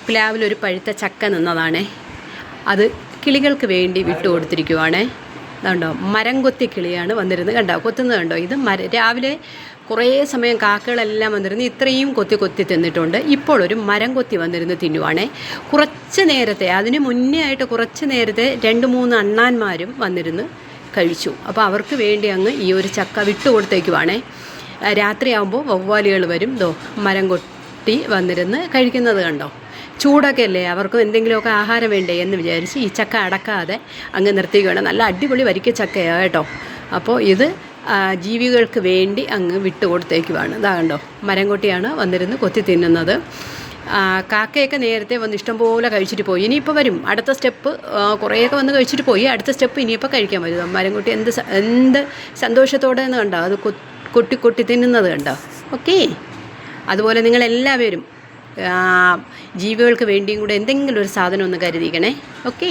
പ്ലാവിലൊരു പഴുത്ത ചക്ക നിന്നതാണേ. അത് കിളികൾക്ക് വേണ്ടി വിട്ടുകൊടുത്തിരിക്കുവാണേ. അതുണ്ടോ, മരം കൊത്തി കിളിയാണ് വന്നിരുന്നത്. കണ്ടോ, കൊത്തുന്നത് കണ്ടോ. ഇത് രാവിലെ കുറേ സമയം കാക്കകളെല്ലാം വന്നിരുന്നു ഇത്രയും കൊത്തി തിന്നിട്ടുണ്ട്. ഇപ്പോൾ ഒരു മരം കൊത്തി വന്നിരുന്ന് തിന്നുവാണേ. കുറച്ച് നേരത്തെ, അതിന് മുന്നേ ആയിട്ട് കുറച്ച് നേരത്തെ 2-3 അണ്ണാന്മാരും വന്നിരുന്ന് കഴിച്ചു. അപ്പോൾ അവർക്ക് വേണ്ടി അങ്ങ് ഈ ഒരു ചക്ക വിട്ടുകൊടുത്തേക്കുവാണേ. രാത്രിയാകുമ്പോൾ വവ്വാലുകൾ വരും. മരം കൊത്തി വന്നിരുന്ന് കഴിക്കുന്നത് കണ്ടോ. ചൂടൊക്കെ അല്ലേ, അവർക്കും എന്തെങ്കിലുമൊക്കെ ആഹാരം വേണ്ടേ എന്ന് വിചാരിച്ച് ഈ ചക്ക അടക്കാതെ അങ്ങ് നിർത്തിക്കുകയാണ്. നല്ല അടിപൊളി വരിക്ക ചക്കയാണ് കേട്ടോ. അപ്പോൾ ഇത് ജീവികൾക്ക് വേണ്ടി അങ്ങ് വിട്ടുകൊടുത്തേക്കുവാണ്. ഇതാ കണ്ടോ, മരം കൊട്ടിയാണ് വന്നിരുന്ന് കൊത്തി തിന്നുന്നത്. കാക്കയൊക്കെ നേരത്തെ വന്ന് ഇഷ്ടംപോലെ കഴിച്ചിട്ട് പോയി. ഇനിയിപ്പോൾ വരും അടുത്ത സ്റ്റെപ്പ്. കുറേയൊക്കെ വന്ന് കഴിച്ചിട്ട് പോയി. അടുത്ത സ്റ്റെപ്പ് ഇനിയിപ്പോൾ കഴിക്കാൻ വരും. മരം കൊട്ടി എന്ത് സന്തോഷത്തോടെ എന്ന് കണ്ടോ, അത് കൊട്ടി തിന്നുന്നത് കണ്ടോ. ഓക്കെ, അതുപോലെ നിങ്ങളെല്ലാവരും ജീവികൾക്ക് വേണ്ടിയും കൂടെ എന്തെങ്കിലും ഒരു സാധനം ഒന്ന് കരുതിക്കണേ. ഓക്കെ.